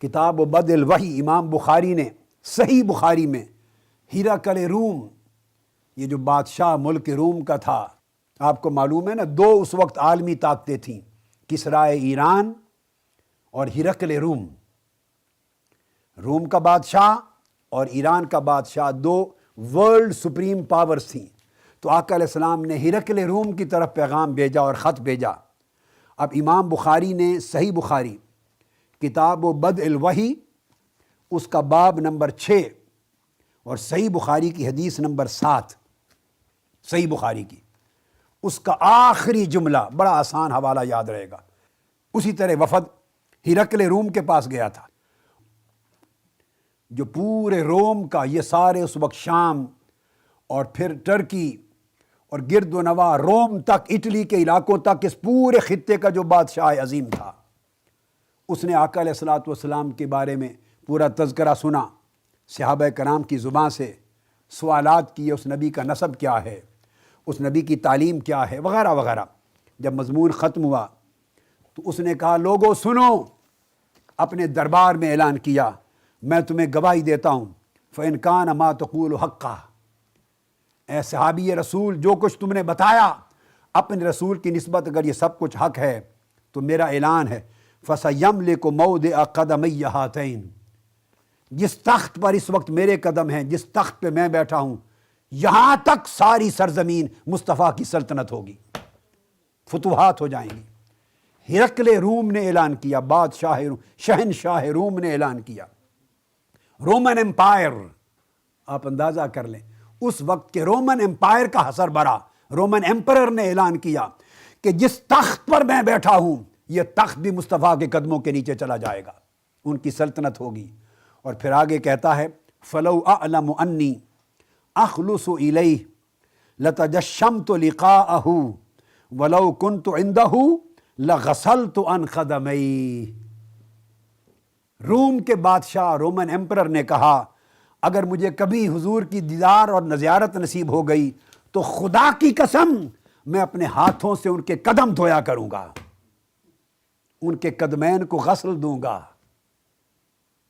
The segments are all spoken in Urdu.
کتاب بدء الوحی امام بخاری نے صحیح بخاری میں ہرقل روم، یہ جو بادشاہ ملک روم کا تھا، آپ کو معلوم ہے نا، دو اس وقت عالمی طاقتیں تھیں، کسرائے ایران اور ہرقل روم۔ روم کا بادشاہ اور ایران کا بادشاہ دو ورلڈ سپریم پاورز تھیں۔ تو آقا علیہ السلام نے ہرقل روم کی طرف پیغام بھیجا اور خط بھیجا۔ اب امام بخاری نے صحیح بخاری کتاب بدء الوحی اس کا باب نمبر 6 اور صحیح بخاری کی حدیث نمبر 7، صحیح بخاری کی اس کا آخری جملہ، بڑا آسان حوالہ یاد رہے گا۔ اسی طرح وفد ہرقل روم کے پاس گیا تھا، جو پورے روم کا، یہ سارے اس وقت شام اور پھر ٹرکی اور گرد و نواح روم تک، اٹلی کے علاقوں تک، اس پورے خطے کا جو بادشاہ عظیم تھا، اس نے آقا علیہ الصلوۃ والسلام کے بارے میں پورا تذکرہ سنا، صحابہ کرام کی زبان سے سوالات کیے، اس نبی کا نسب کیا ہے، اس نبی کی تعلیم کیا ہے، وغیرہ وغیرہ۔ جب مضمون ختم ہوا تو اس نے کہا، لوگوں سنو، اپنے دربار میں اعلان کیا، میں تمہیں گواہی دیتا ہوں، فَإِنْ كَانَ مَا تَقُولُ حَقًّا، اے صحابی رسول، جو کچھ تم نے بتایا اپنے رسول کی نسبت اگر یہ سب کچھ حق ہے تو میرا اعلان ہے، فَسَيَمْلِكُ مَوْضِعَ قَدَمَيَّ هَاتَيْنِ، جس تخت پر اس وقت میرے قدم ہیں، جس تخت پہ میں بیٹھا ہوں، یہاں تک ساری سرزمین مصطفیٰ کی سلطنت ہوگی، فتوحات ہو جائیں گی۔ ہرقل روم نے اعلان کیا، بادشاہ شہنشاہ روم نے اعلان کیا، رومن امپائر، آپ اندازہ کر لیں اس وقت کے رومن امپائر کا حسر برا، رومن امپرر نے اعلان کیا کہ جس تخت پر میں بیٹھا ہوں یہ تخت بھی مصطفیٰ کے قدموں کے نیچے چلا جائے گا، ان کی سلطنت ہوگی۔ اور پھر آگے کہتا ہے، فَلَوْ أَعْلَمُ أَنِّي أَخْلُصُ إِلَيْهِ لَتَجَشَّمْتُ لِقَاءَهُ وَلَوْ كُنْتُ عِنْدَهُ لَغَسَلْتُ عَنْ خَدَمَيْهِ۔ روم کے بادشاہ رومن امپرر نے کہا، اگر مجھے کبھی حضور کی دیدار اور زیارت نصیب ہو گئی تو خدا کی قسم میں اپنے ہاتھوں سے ان کے قدم دھویا کروں گا، ان کے قدمین کو غسل دوں گا۔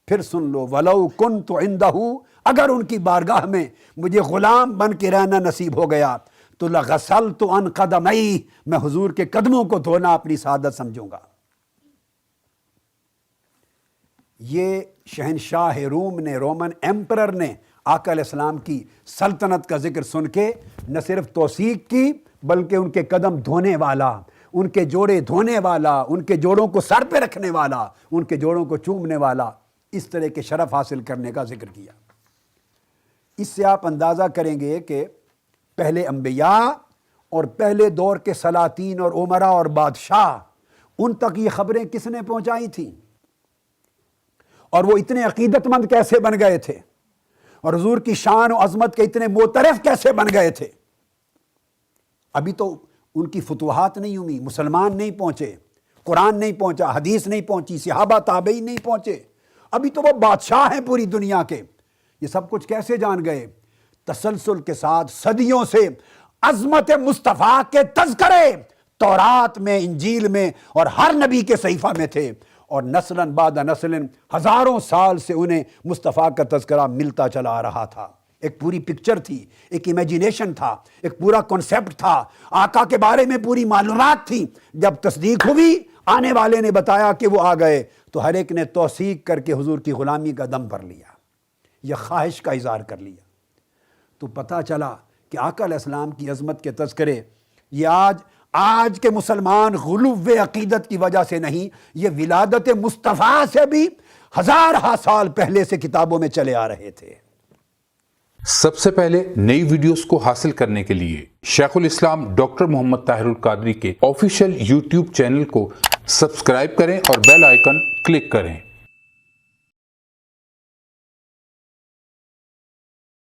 پھر سن لو، وَلَوْ كُنْتُ عِنْدَهُ، اگر ان کی بارگاہ میں مجھے غلام بن کے رہنا نصیب ہو گیا تو لَغَسَلْتُ عَنْ قَدَمَيْهِ، میں حضور کے قدموں کو دھونا اپنی سعادت سمجھوں گا۔ یہ شہنشاہ روم نے، رومن ایمپرر نے آقا علیہ السلام کی سلطنت کا ذکر سن کے نہ صرف توثیق کی بلکہ ان کے قدم دھونے والا، ان کے جوڑے دھونے والا، ان کے جوڑوں کو سر پہ رکھنے والا، ان کے جوڑوں کو چومنے والا، اس طرح کے شرف حاصل کرنے کا ذکر کیا۔ اس سے آپ اندازہ کریں گے کہ پہلے انبیاء اور پہلے دور کے سلاطین اور امراء اور بادشاہ، ان تک یہ خبریں کس نے پہنچائی تھیں، اور وہ اتنے عقیدت مند کیسے بن گئے تھے، اور حضور کی شان و عظمت کے اتنے معترف کیسے بن گئے تھے۔ ابھی تو ان کی فتوحات نہیں ہوئی، مسلمان نہیں پہنچے، قرآن نہیں پہنچا، حدیث نہیں پہنچی، صحابہ تابعین نہیں پہنچے، ابھی تو وہ بادشاہ ہیں پوری دنیا کے۔ یہ سب کچھ کیسے جان گئے؟ تسلسل کے ساتھ صدیوں سے عظمت مصطفیٰ کے تذکرے تورات میں، انجیل میں اور ہر نبی کے صحیفہ میں تھے، اور نسلاً بعد نسلاً ہزاروں سال سے انہیں مصطفیٰ کا تذکرہ ملتا چلا آ رہا تھا۔ ایک پوری پکچر تھی، ایک امیجینیشن تھا، ایک پورا کنسیپٹ تھا، آقا کے بارے میں پوری معلومات تھی۔ جب تصدیق ہوئی، آنے والے نے بتایا کہ وہ آ گئے، تو ہر ایک نے توثیق کر کے حضور کی غلامی کا دم بھر لیا، یہ خواہش کا اظہار کر لیا۔ تو پتہ چلا کہ آقا علیہ السلام کی عظمت کے تذکرے یہ آج کے مسلمان غلو عقیدت کی وجہ سے نہیں، یہ ولادت مصطفیٰ سے بھی ہزارہ سال پہلے سے کتابوں میں چلے آ رہے تھے۔ سب سے پہلے نئی ویڈیوز کو حاصل کرنے کے لیے شیخ الاسلام ڈاکٹر محمد طاہر القادری کے آفیشیل یوٹیوب چینل کو سبسکرائب کریں اور بیل آئیکن کلک کریں۔